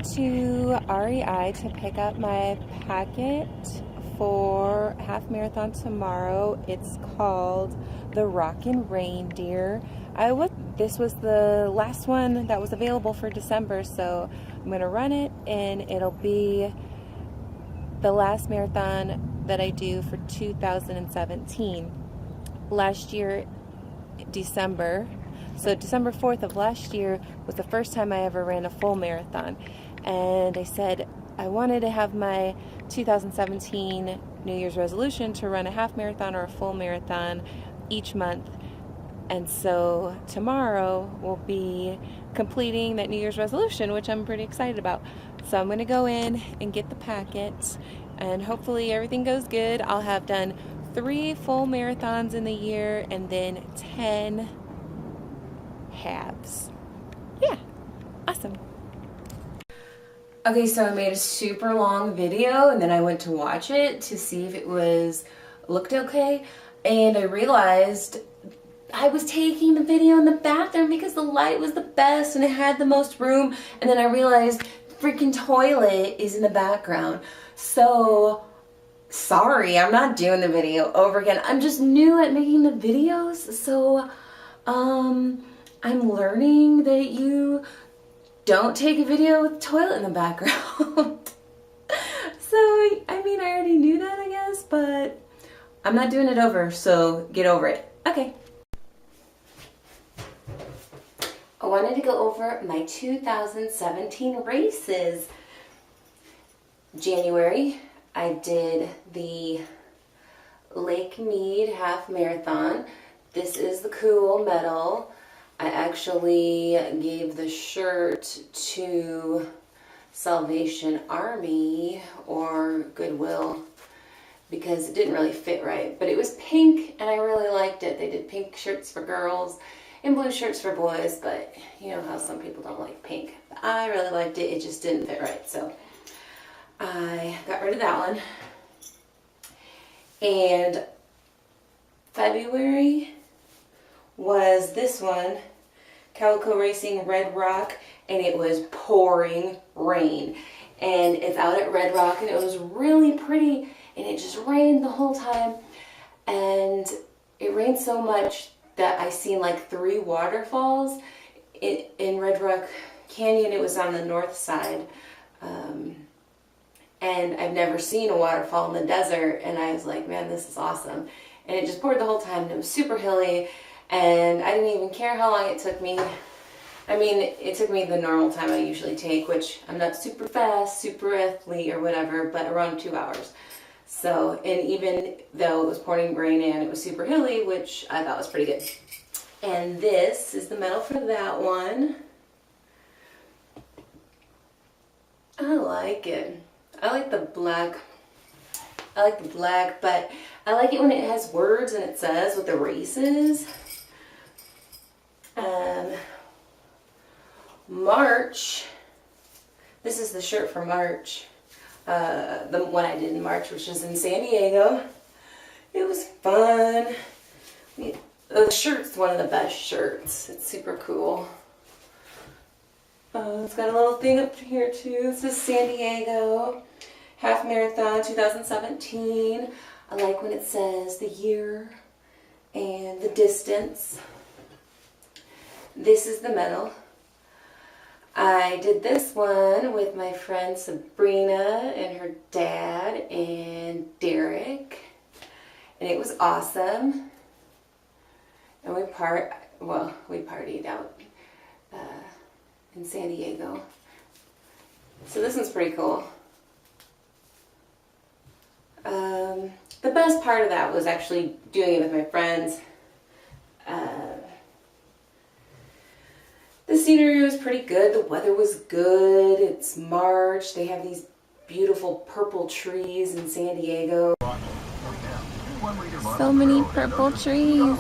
to REI to pick up my packet for half marathon tomorrow. It's called the Rockin' Reindeer. This was the last one that was available for December, so I'm gonna run it, and it'll be the last marathon that I do for 2017. Last year, December 4th of last year was the first time I ever ran a full marathon. And I said I wanted to have my 2017 New Year's resolution to run a half marathon or a full marathon each month. And so tomorrow we'll be completing that New Year's resolution, which I'm pretty excited about. So I'm going to go in and get the packet, and hopefully everything goes good. I'll have done 3 full marathons in the year and then 10 halves. Yeah, awesome. Okay, so I made a super long video and then I went to watch it to see if it looked okay, and I realized I was taking the video in the bathroom because the light was the best and it had the most room, and then I realized the freaking toilet is in the background. So sorry, I'm not doing the video over again. I'm just new at making the videos, so I'm learning that you don't take a video with the toilet in the background. So, I mean, I already knew that, I guess, but I'm not doing it over, so get over it. Okay. I wanted to go over my 2017 races. January, I did the Lake Mead Half Marathon. This is the cool medal. I actually gave the shirt to Salvation Army or Goodwill because it didn't really fit right, but it was pink and I really liked it. They did pink shirts for girls and blue shirts for boys, but you know how some people don't like pink. I really liked it, it just didn't fit right, so I got rid of that one. And February was this one, Calico Racing Red Rock, and it was pouring rain. And it's out at Red Rock, and it was really pretty, and it just rained the whole time. And it rained so much that I seen like 3 waterfalls in Red Rock Canyon. It was on the north side. And I've never seen a waterfall in the desert, and I was like, man, this is awesome. And it just poured the whole time, and it was super hilly, and I didn't even care how long it took me. I mean, it took me the normal time I usually take, which I'm not super fast, super athlete or whatever, but around 2 hours. So, and even though it was pouring rain and it was super hilly, which I thought was pretty good. And this is the medal for that one. I like it. I like the black. But I like it when it has words and it says what the race is. March. This is the shirt for March. The one I did in March, which is in San Diego. It was fun. The shirt's one of the best shirts. It's super cool. It's got a little thing up here too. This is San Diego Half Marathon 2017. I like when it says the year and the distance. This is the medal. I did this one with my friend Sabrina and her dad and Derek, and it was awesome. And we partied out in San Diego. So this one's pretty cool. The best part of that was actually doing it with my friends. The scenery was pretty good. The weather was good. It's March. They have these beautiful purple trees in San Diego. So many purple trees.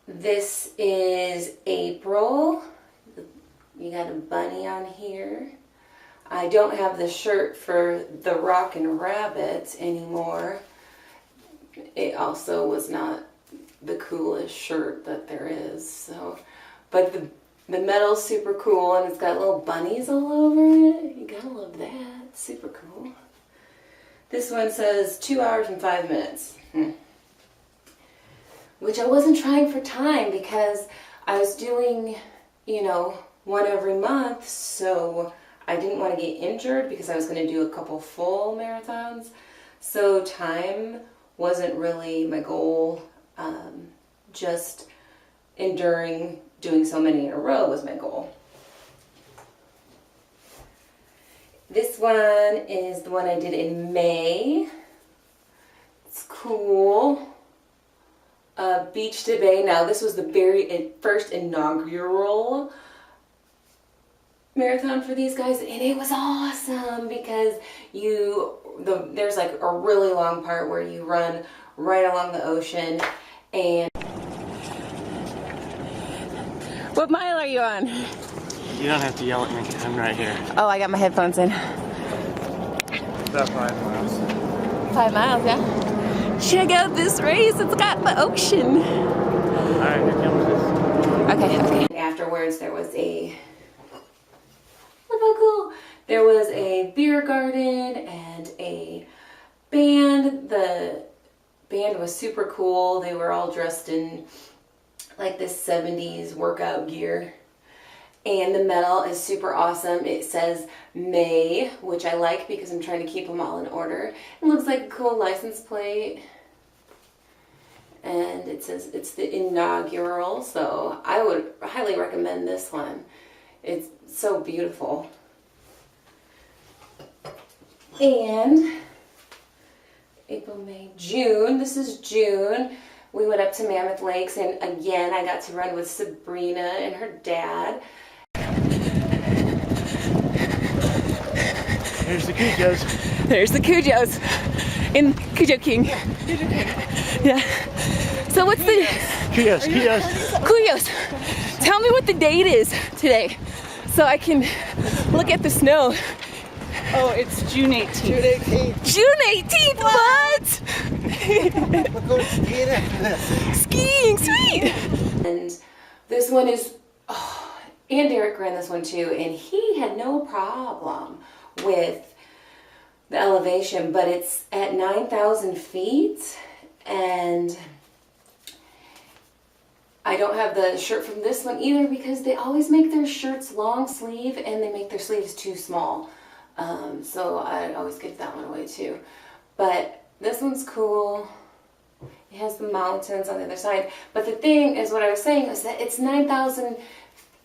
This is April. You got a bunny on here. I don't have the shirt for the Rockin' Rabbits anymore. it also was not the coolest shirt that there is. So, but the metal's super cool, and it's got little bunnies all over it. You gotta love that. Super cool. This one says 2 hours and 5 minutes. Which I wasn't trying for time because I was doing, you know, one every month, so I didn't want to get injured because I was going to do a couple full marathons. So time wasn't really my goal. Just enduring doing so many in a row was my goal. This one is the one I did in May. It's cool. Beach to Bay. Now this was the very first inaugural marathon for these guys, and it was awesome because there's like a really long part where you run right along the ocean. And what mile are you on? You don't have to yell at me. I'm right here. Oh, I got my headphones in. About 5 miles. 5 miles, yeah. Check out this race. It's got the ocean. Alright, here comes this. Okay. Afterwards, there was look how cool. There was a beer garden and a band. The band was super cool. They were all dressed in like this 70s workout gear. And the medal is super awesome. It says May, which I like because I'm trying to keep them all in order. It looks like a cool license plate. And it says it's the inaugural, so I would highly recommend this one. It's so beautiful. And April, May, June. This is June. We went up to Mammoth Lakes, and again, I got to run with Sabrina and her dad. There's the Cujos. There's the Cujos in Cujo King. Yeah. So what's the Cujos? Tell me what the date is today, so I can look at the snow. Oh, it's June 18th. June 18th. What? We're going skiing after this. Skiing, sweet. And this one is, and Derek ran this one too, and he had no problem with the elevation, but it's at 9,000 feet, and I don't have the shirt from this one either because they always make their shirts long sleeve and they make their sleeves too small. So I always give that one away too. But this one's cool. It has the mountains on the other side. But the thing is, what I was saying is that it's 9,000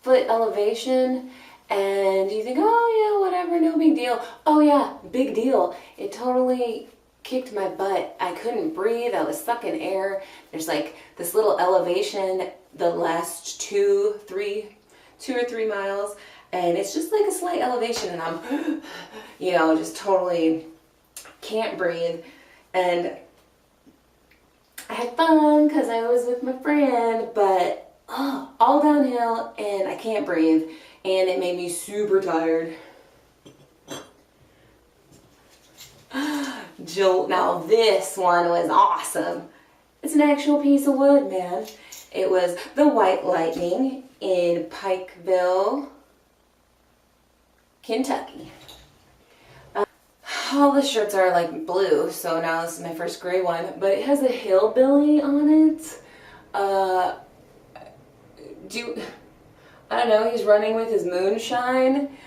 foot elevation, and you think, oh yeah, whatever, no big deal. Oh yeah, big deal. It totally kicked my butt. I couldn't breathe. I was sucking air. There's like this little elevation the last 2 or 3 miles, and it's just like a slight elevation, and I'm, you know, just totally can't breathe. And I had fun because I was with my friend, but all downhill, and I can't breathe, and it made me super tired. Jolt. Now this one was awesome. It's an actual piece of wood, man. It was the White Lightning in Pikeville, Kentucky. All the shirts are like blue, so now this is my first gray one, but it has a hillbilly on it. I don't know, he's running with his moonshine,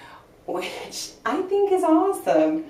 which I think is awesome.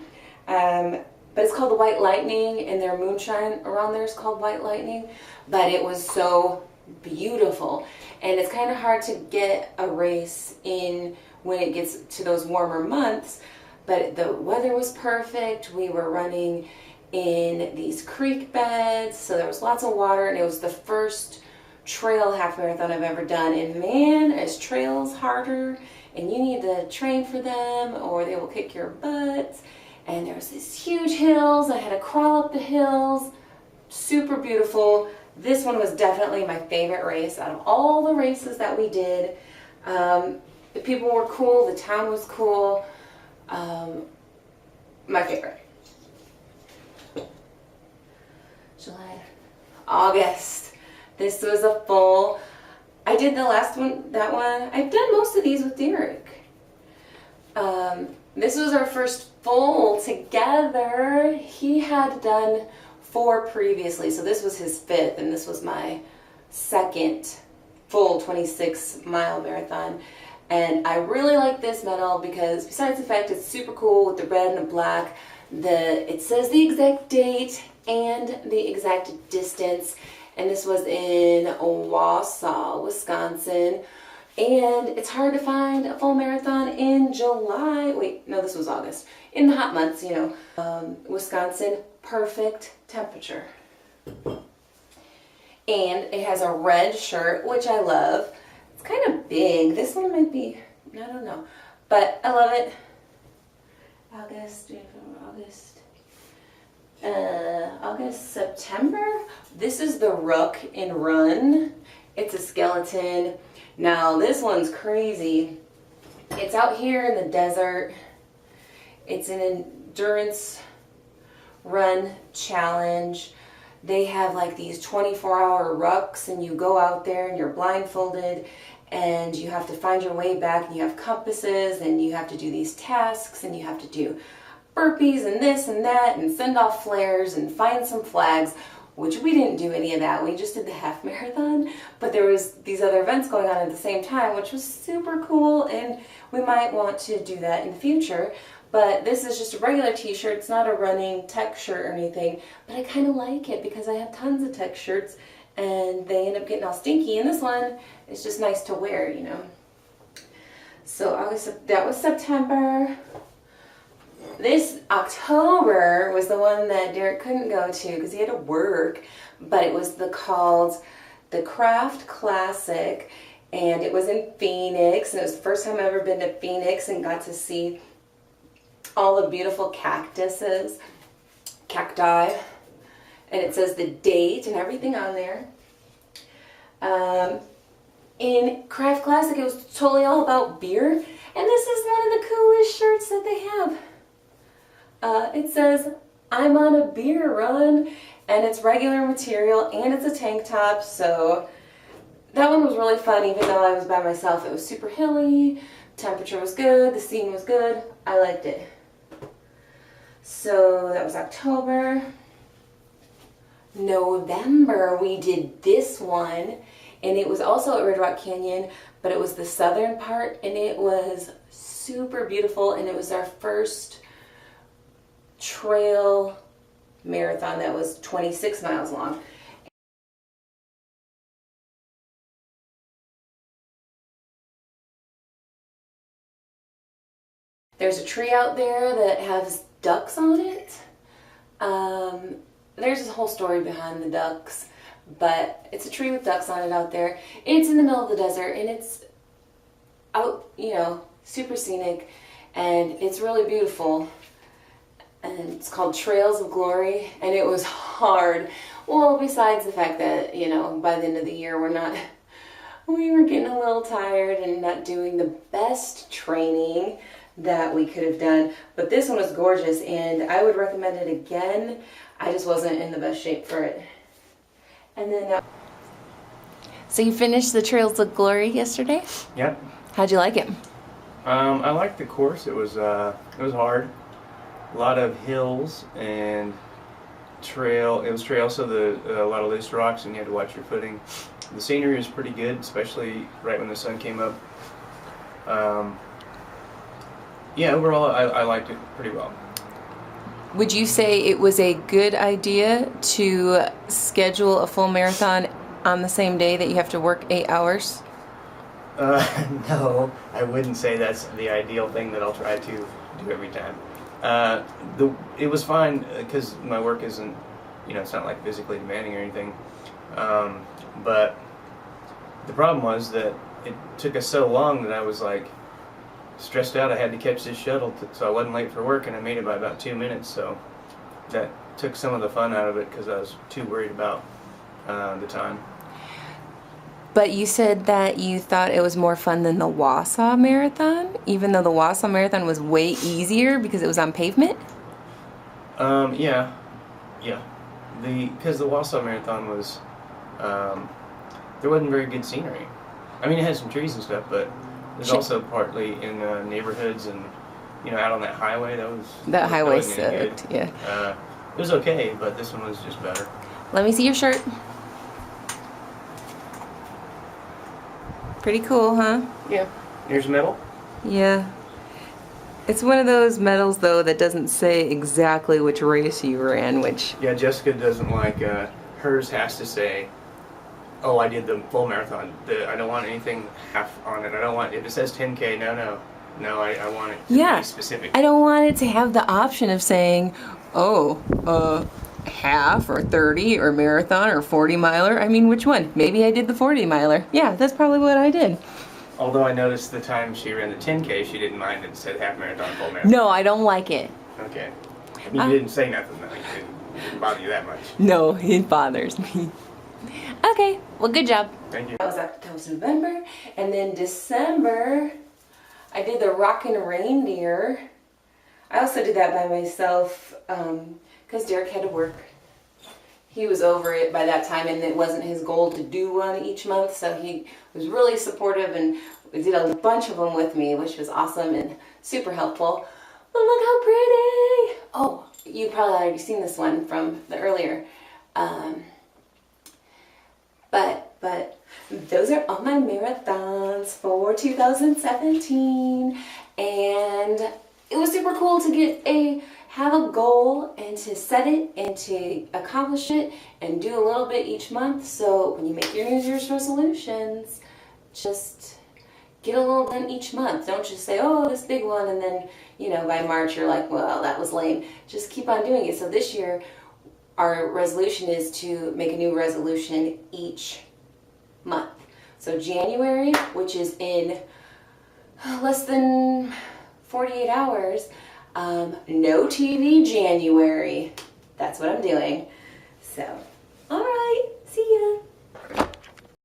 But it's called the White Lightning, and their moonshine around there is called White Lightning. But it was so beautiful, and it's kind of hard to get a race in when it gets to those warmer months. But the weather was perfect. We were running in these creek beds, so there was lots of water, and it was the first trail half marathon I've ever done. And man, is trails harder, and you need to train for them or they will kick your butt. And there was these huge hills. I had to crawl up the hills. Super beautiful. This one was definitely my favorite race out of all the races that we did. The people were cool. The town was cool. My favorite. July, August. This was a full, I did the last one, that one. I've done most of these with Derek. This was our first full together. He had done 4 previously, so this was his 5th, and this was my 2nd full 26-mile marathon. And I really like this medal because besides the fact it's super cool with the red and the black, it says the exact date and the exact distance. And this was in Wausau, Wisconsin. And it's hard to find a full marathon in July. Wait, no, this was August. In the hot months, you know. Wisconsin, perfect temperature. And it has a red shirt, which I love. It's kind of big. This one might be, I don't know. But I love it. August, September. This is the Ruck in Run. It's a skeleton. Now this one's crazy. It's out here in the desert. It's an endurance run challenge. They have like these 24-hour rucks, and you go out there and you're blindfolded and you have to find your way back, and you have compasses, and you have to do these tasks, and you have to do burpees and this and that, and send off flares and find some flags, which we didn't do any of that. We just did the half marathon, but there was these other events going on at the same time, which was super cool, and we might want to do that in the future. But this is just a regular t-shirt. It's not a running tech shirt or anything, but I kind of like it because I have tons of tech shirts and they end up getting all stinky, and this one is just nice to wear, you know. So August, that was September. This October was the one that Derek couldn't go to because he had to work, but it was called the Craft Classic, and it was in Phoenix, and it was the first time I've ever been to Phoenix and got to see all the beautiful cacti, and it says the date and everything on there. In Craft Classic, it was totally all about beer, and this is one of the coolest shirts that they have. It says, "I'm on a beer run," and it's regular material, and it's a tank top, so that one was really fun, even though I was by myself. It was super hilly, temperature was good, the scene was good, I liked it. So that was October. November, we did this one, and it was also at Red Rock Canyon, but it was the southern part, and it was super beautiful, and it was our first trail marathon that was 26 miles long. There's a tree out there that has ducks on it. There's a whole story behind the ducks, but it's a tree with ducks on it out there. It's in the middle of the desert, and it's out, you know, super scenic, and it's really beautiful. And it's called Trails of Glory, and it was hard. Well, besides the fact that, you know, by the end of the year we were getting a little tired and not doing the best training that we could have done. But this one was gorgeous, and I would recommend it again. I just wasn't in the best shape for it. And then so you finished the Trails of Glory yesterday? Yep. How'd you like it? I liked the course. It was hard. A lot of hills and trail. It was trail, so a lot of loose rocks, and you had to watch your footing. The scenery was pretty good, especially right when the sun came up. Yeah, overall, I liked it pretty well. Would you say it was a good idea to schedule a full marathon on the same day that you have to work 8 hours? No, I wouldn't say that's the ideal thing that I'll try to do every time. It was fine because my work isn't, you know, it's not like physically demanding or anything. But the problem was that it took us so long that I was like stressed out. I had to catch this shuttle, so I wasn't late for work, and I made it by about 2 minutes. So that took some of the fun out of it because I was too worried about the time. But you said that you thought it was more fun than the Wausau Marathon, even though the Wausau Marathon was way easier because it was on pavement? Yeah. because the Wausau Marathon was, there wasn't very good scenery. I mean, it had some trees and stuff, but it was also partly in neighborhoods and, out on that highway. That highway wasn't any sucked, good. yeah. It was okay, but this one was just better. Let me see your shirt. Pretty cool, huh? Yeah. Here's a medal. Yeah. It's one of those medals, though, that doesn't say exactly which race you ran, which... Yeah, Jessica doesn't like, hers has to say, oh, I did the full marathon. I don't want anything half on it. I don't want, if it says 10K, no, I want it to be specific. I don't want it to have the option of saying, oh, half or 30 or marathon or 40 miler. I mean, which one? Maybe I did the 40 miler. Yeah, that's probably what I did. Although I noticed the time she ran the 10K, she didn't mind it said half marathon, full marathon. No, I don't like it. Okay. You didn't say nothing, though. It didn't bother you that much. No, it bothers me. Okay, well, good job. Thank you. That was November, and then December, I did the Rockin' Reindeer. I also did that by myself because Derek had to work. He was over it by that time, and it wasn't his goal to do one each month, so he was really supportive and did a bunch of them with me, which was awesome and super helpful. But look how pretty! Oh, you probably already seen this one from the earlier. But those are all my marathons for 2017, and it was super cool to have a goal and to set it and to accomplish it and do a little bit each month. So when you make your New Year's resolutions, just get a little done each month. Don't just say, oh, this big one, and then, by March you're like, well, that was lame. Just keep on doing it. So this year, our resolution is to make a new resolution each month. So January, which is in less than 48 hours, no TV January. That's what I'm doing. So